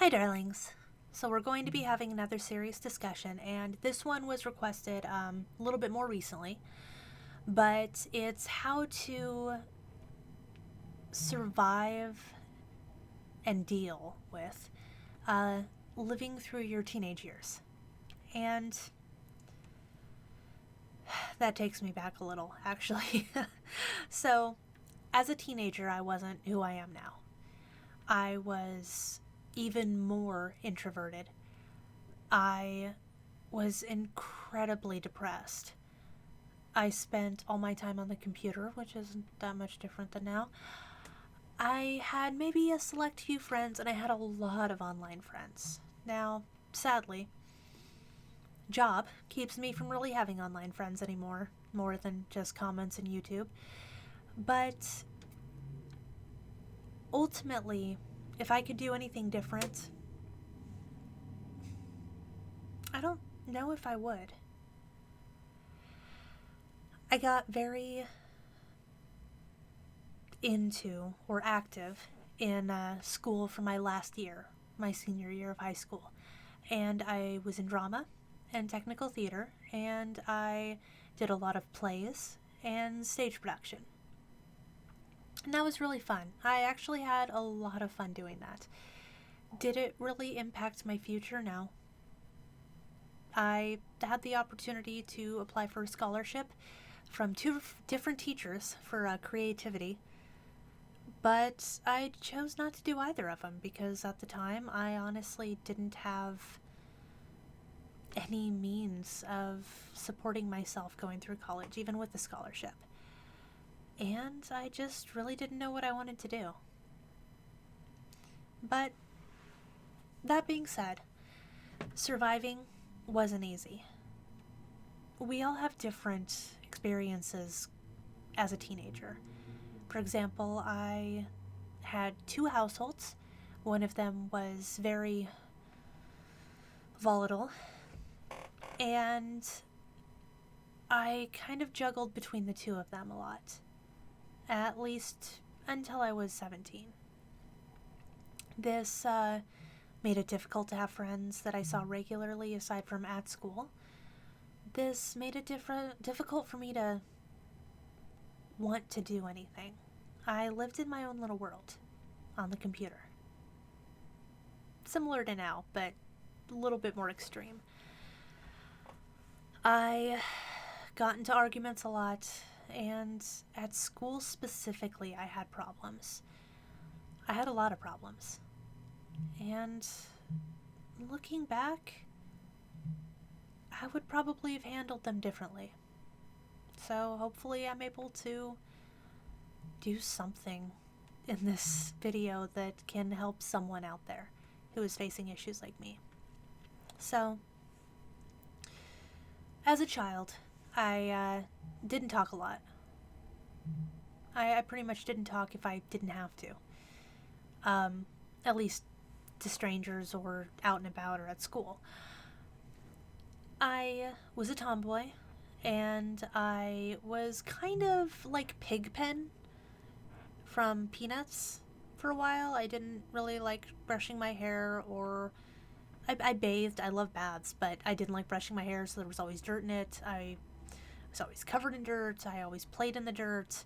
Hi, darlings. So, we're going to be having another serious discussion, and this one was requested a little bit more recently, but it's how to survive and deal with uh, living through your teenage years. And that takes me back a little, actually. So, as a teenager, I wasn't who I am now. I was even more introverted. I was incredibly depressed. I spent all my time on the computer, which isn't that much different than now. I had maybe a select few friends, and I had a lot of online friends. Now, sadly, job keeps me from really having online friends anymore, more than just comments in YouTube. But ultimately, if I could do anything different, I don't know if I would. I got very into or active in school for my last year, my senior year of high school. And I was in drama and technical theater, and I did a lot of plays and stage production. And that was really fun. I actually had a lot of fun doing that. Did it really impact my future? No. I had the opportunity to apply for a scholarship from two different teachers for creativity, but I chose not to do either of them because at the time I honestly didn't have any means of supporting myself going through college, even with the scholarship. And I just really didn't know what I wanted to do. But that being said, surviving wasn't easy. We all have different experiences as a teenager. For example, I had two households. One of them was very volatile, and I kind of juggled between the two of them a lot, at least until I was 17. This made it difficult to have friends that I saw regularly aside from at school. This made it difficult for me to want to do anything. I lived in my own little world on the computer. Similar to now, but a little bit more extreme. I got into arguments a lot, and at school specifically, I had problems. I had a lot of problems. And looking back, I would probably have handled them differently. So hopefully, I'm able to do something in this video that can help someone out there who is facing issues like me. So, as a child, I didn't talk a lot. I pretty much didn't talk if I didn't have to. At least to strangers or out and about or at school. I was a tomboy, and I was kind of like Pigpen from Peanuts for a while. I didn't really like brushing my hair, or I bathed. I love baths, but I didn't like brushing my hair, so there was always dirt in it. I was always covered in dirt. I always played in the dirt.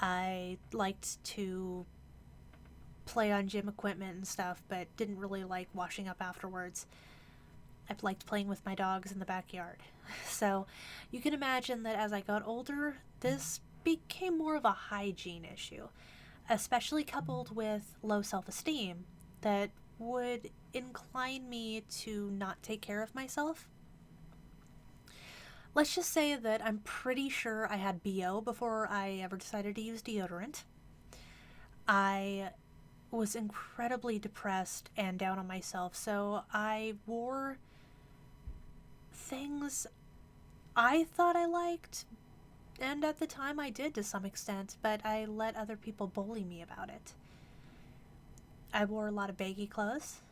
I liked to play on gym equipment and stuff, but didn't really like washing up afterwards. I liked playing with my dogs in the backyard. So you can imagine that as I got older, this became more of a hygiene issue, especially coupled with low self-esteem that would incline me to not take care of myself. Let's just say that I'm pretty sure I had BO before I ever decided to use deodorant. I was incredibly depressed and down on myself, so I wore things I thought I liked, and at the time I did to some extent, but I let other people bully me about it. I wore a lot of baggy clothes,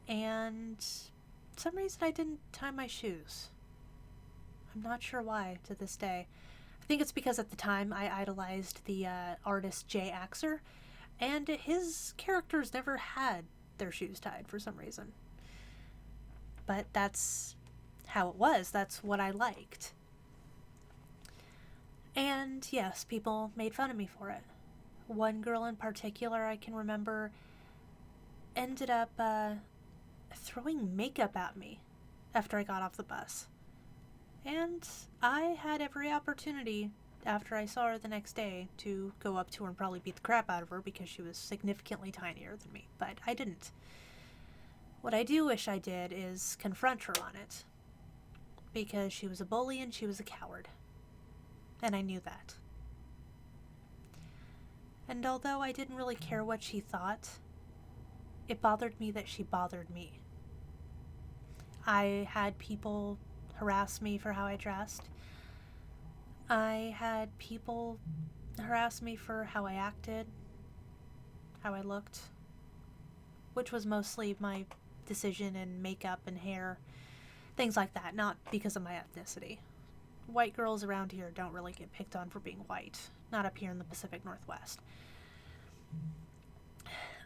and for some reason I didn't tie my shoes. I'm not sure why to this day. I think it's because at the time I idolized the artist Jay Axer, and his characters never had their shoes tied for some reason. But that's how it was. That's what I liked. And yes, people made fun of me for it. One girl in particular I can remember ended up throwing makeup at me after I got off the bus. And I had every opportunity after I saw her the next day to go up to her and probably beat the crap out of her because she was significantly tinier than me, but I didn't. What I do wish I did is confront her on it, because she was a bully and she was a coward. And I knew that. And although I didn't really care what she thought, it bothered me that she bothered me. I had people harass me for how I dressed. I had people harass me for how I acted, how I looked, which was mostly my decision in makeup and hair, things like that, not because of my ethnicity. White girls around here don't really get picked on for being white, not up here in the Pacific Northwest.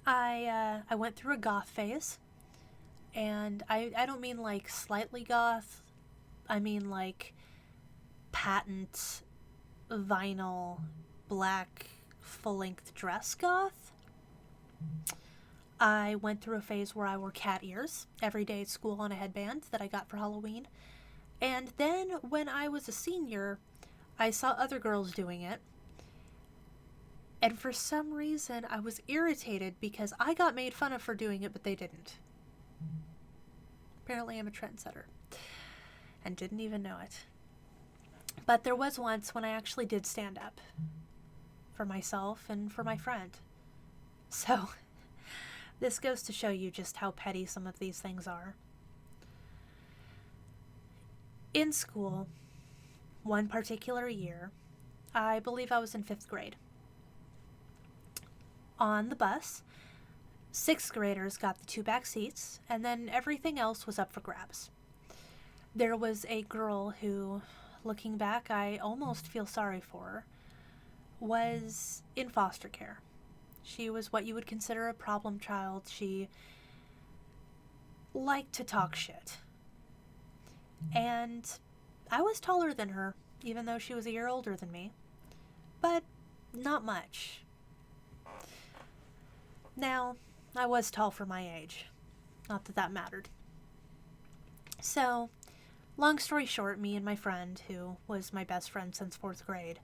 I went through a goth phase, and I don't mean like slightly goth, I mean like patent vinyl black full-length dress goth. I went through a phase where I wore cat ears every day at school on a headband that I got for Halloween. And then when I was a senior, I saw other girls doing it. And for some reason, I was irritated because I got made fun of for doing it, but they didn't. Apparently, I'm a trendsetter. And didn't even know it. But there was once when I actually did stand up for myself and for my friend. So, this goes to show you just how petty some of these things are. In school, one particular year, I believe I was in 5th grade. On the bus, 6th graders got the 2 back seats, and then everything else was up for grabs. There was a girl who, looking back, I almost feel sorry for her, was in foster care. She was what you would consider a problem child. She liked to talk shit. And I was taller than her, even though she was a year older than me. But not much. Now, I was tall for my age. Not that that mattered. So, long story short, me and my friend, who was my best friend since 4th grade,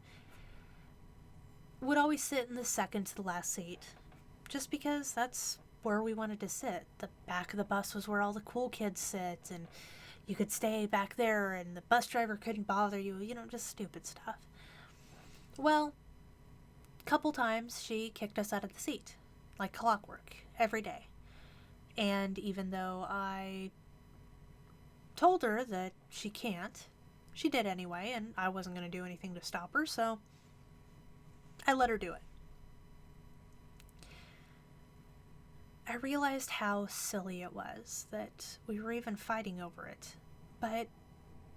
would always sit in the second to the last seat, just because that's where we wanted to sit. The back of the bus was where all the cool kids sit, and you could stay back there, and the bus driver couldn't bother you, just stupid stuff. Well, a couple times she kicked us out of the seat, like clockwork, every day. And even though I told her that she can't, she did anyway, and I wasn't going to do anything to stop her, so I let her do it. I realized how silly it was that we were even fighting over it, but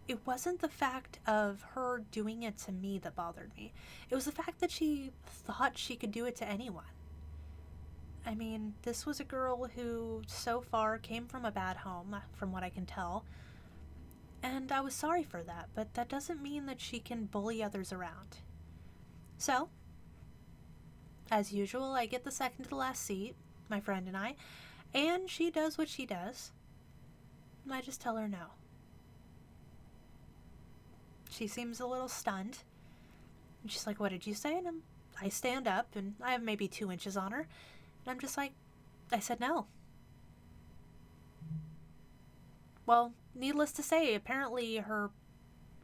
it wasn't the fact of her doing it to me that bothered me. It was the fact that she thought she could do it to anyone. I mean, this was a girl who so far came from a bad home, from what I can tell, and I was sorry for that, but that doesn't mean that she can bully others around. So, as usual, I get the second to the last seat, my friend and I, and she does what she does, and I just tell her no. She seems a little stunned, and she's like, "What did you say?" And I stand up, and I have maybe 2 inches on her, and I'm just like, "I said no." Well, needless to say, apparently her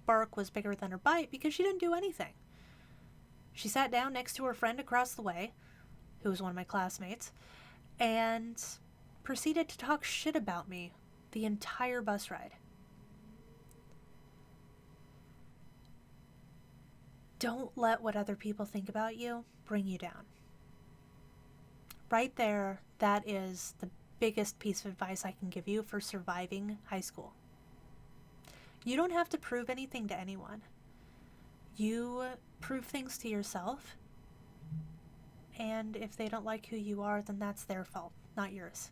bark was bigger than her bite because she didn't do anything. She sat down next to her friend across the way, who was one of my classmates, and proceeded to talk shit about me the entire bus ride. Don't let what other people think about you bring you down. Right there, that is the biggest piece of advice I can give you for surviving high school. You don't have to prove anything to anyone. You prove things to yourself, and if they don't like who you are, then that's their fault, not yours.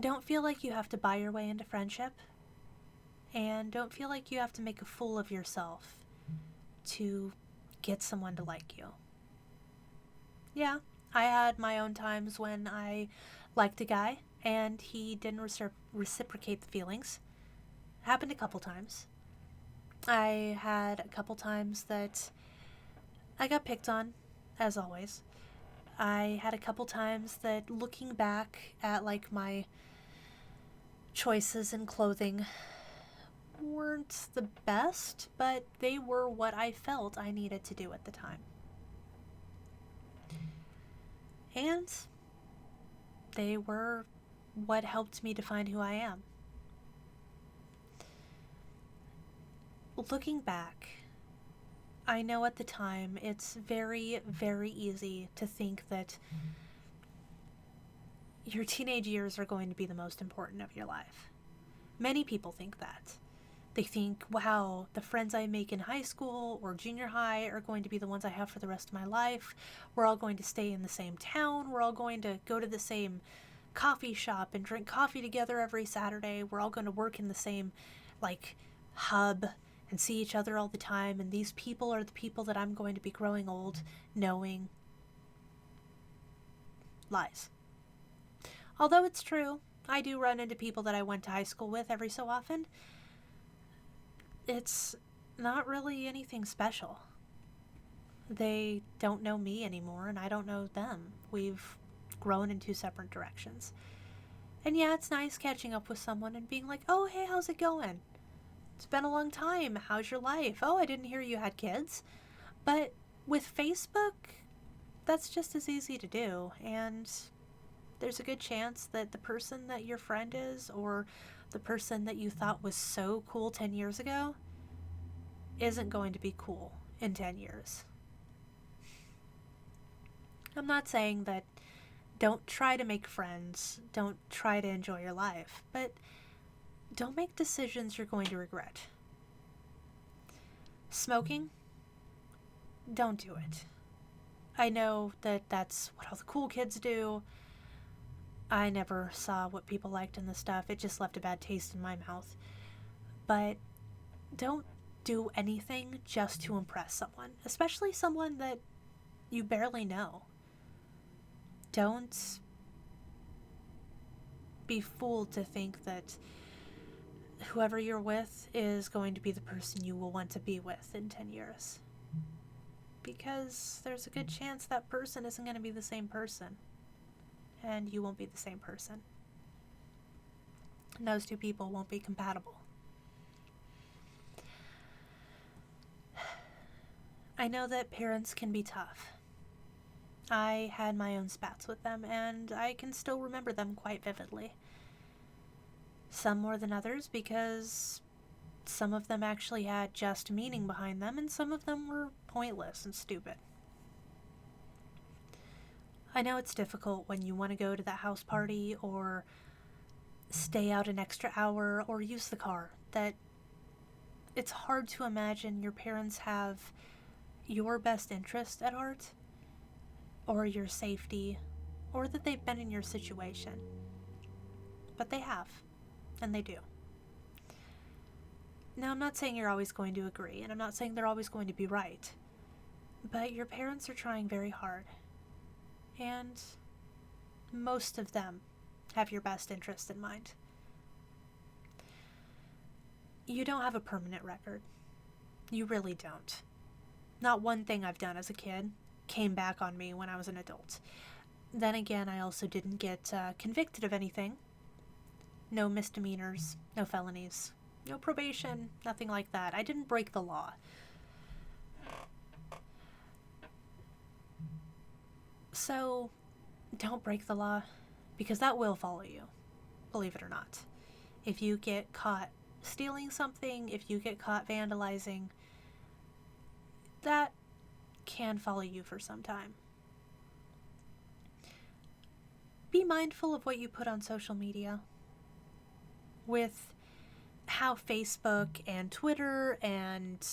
Don't feel like you have to buy your way into friendship, and don't feel like you have to make a fool of yourself to get someone to like you. Yeah, I had my own times when I liked a guy and he didn't reciprocate the feelings. Happened a couple times. I had a couple times that I got picked on, as always. I had a couple times that, looking back at like my choices in clothing, weren't the best, but they were what I felt I needed to do at the time. And they were what helped me define who I am. Looking back, I know at the time it's very, very easy to think that your teenage years are going to be the most important of your life. Many people think that. They think, wow, the friends I make in high school or junior high are going to be the ones I have for the rest of my life. We're all going to stay in the same town. We're all going to go to the same coffee shop and drink coffee together every Saturday. We're all going to work in the same, like, hub and see each other all the time. And these people are the people that I'm going to be growing old knowing. Lies. Although it's true, I do run into people that I went to high school with every so often. It's not really anything special. They don't know me anymore, and I don't know them. We've grown in two separate directions. And yeah, it's nice catching up with someone and being like, oh, hey, how's it going? It's been a long time. How's your life? Oh, I didn't hear you had kids. But with Facebook, that's just as easy to do. And there's a good chance that the person that your friend is, or the person that you thought was so cool 10 years ago, isn't going to be cool in 10 years. I'm not saying that don't try to make friends, don't try to enjoy your life, but don't make decisions you're going to regret. Smoking? Don't do it. I know that that's what all the cool kids do. I never saw what people liked in the stuff. It just left a bad taste in my mouth. But don't do anything just to impress someone, especially someone that you barely know. Don't be fooled to think that whoever you're with is going to be the person you will want to be with in 10 years. Because there's a good chance that person isn't going to be the same person. And you won't be the same person. And those two people won't be compatible. I know that parents can be tough. I had my own spats with them, and I can still remember them quite vividly. Some more than others, because some of them actually had just meaning behind them, and some of them were pointless and stupid. I know it's difficult when you want to go to that house party, or stay out an extra hour, or use the car, that it's hard to imagine your parents have your best interest at heart, or your safety, or that they've been in your situation. But they have, and they do. Now, I'm not saying you're always going to agree, and I'm not saying they're always going to be right, but your parents are trying very hard, and most of them have your best interest in mind. You don't have a permanent record. You really don't. Not one thing I've done as a kid came back on me when I was an adult. Then again, I also didn't get convicted of anything. No misdemeanors, no felonies, no probation, nothing like that. I didn't break the law. So, don't break the law, because that will follow you, believe it or not. If you get caught stealing something, if you get caught vandalizing, that can follow you for some time. Be mindful of what you put on social media. With how Facebook and Twitter and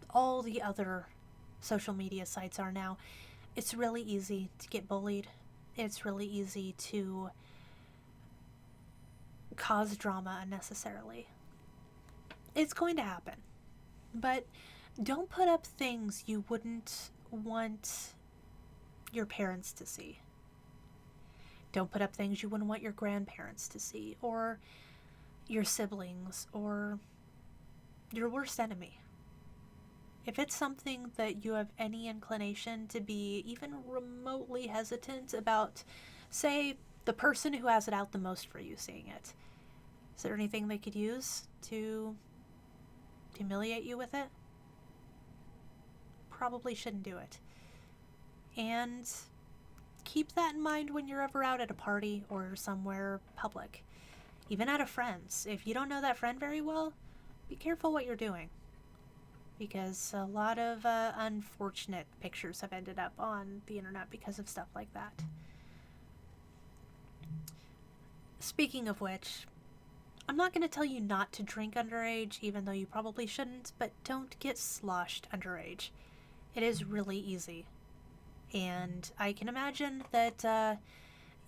all the other social media sites are now, it's really easy to get bullied. It's really easy to cause drama unnecessarily. It's going to happen. But don't put up things you wouldn't want your parents to see. Don't put up things you wouldn't want your grandparents to see, or your siblings, or your worst enemy. If it's something that you have any inclination to be even remotely hesitant about, say, the person who has it out the most for you seeing it, is there anything they could use to humiliate you with it? Probably shouldn't do it. And keep that in mind when you're ever out at a party or somewhere public. Even at a friend's. If you don't know that friend very well, be careful what you're doing. Because a lot of unfortunate pictures have ended up on the internet because of stuff like that. Speaking of which, I'm not going to tell you not to drink underage, even though you probably shouldn't, but don't get sloshed underage. It is really easy. And I can imagine that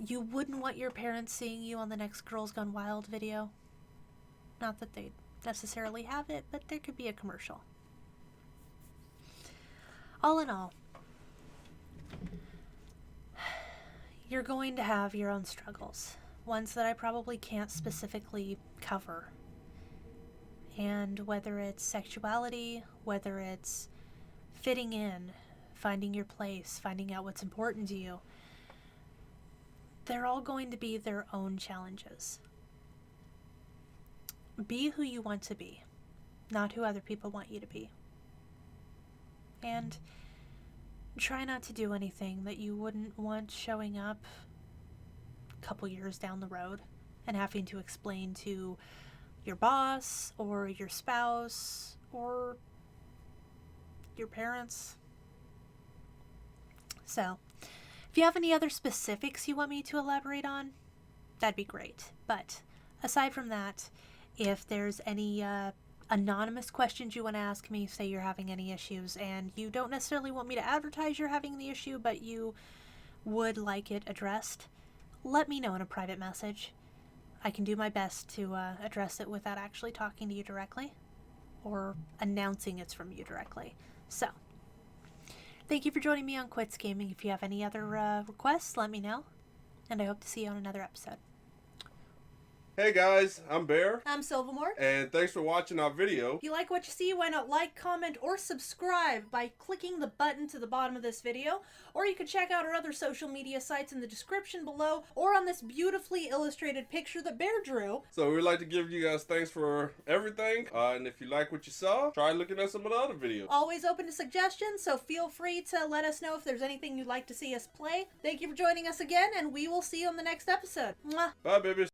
you wouldn't want your parents seeing you on the next Girls Gone Wild video. Not that they necessarily have it, but there could be a commercial. All in all, you're going to have your own struggles. Ones that I probably can't specifically cover. And whether it's sexuality, whether it's fitting in, finding your place, finding out what's important to you, they're all going to be their own challenges. Be who you want to be, not who other people want you to be. And try not to do anything that you wouldn't want showing up a couple years down the road and having to explain to your boss or your spouse or your parents. So, if you have any other specifics you want me to elaborate on, that'd be great. But aside from that, if there's any anonymous questions you want to ask me, say you're having any issues and you don't necessarily want me to advertise you're having the issue, but you would like it addressed, let me know in a private message. I can do my best to address it without actually talking to you directly or announcing it's from you directly. So, thank you for joining me on Quits Gaming. If you have any other requests, let me know. And I hope to see you on another episode. Hey guys, I'm Bear. I'm Silvermore. And thanks for watching our video. If you like what you see, why not like, comment, or subscribe by clicking the button to the bottom of this video. Or you could check out our other social media sites in the description below, or on this beautifully illustrated picture that Bear drew. So we'd like to give you guys thanks for everything. And if you like what you saw, try looking at some of the other videos. Always open to suggestions, so feel free to let us know if there's anything you'd like to see us play. Thank you for joining us again, and we will see you on the next episode. Mwah. Bye, babies.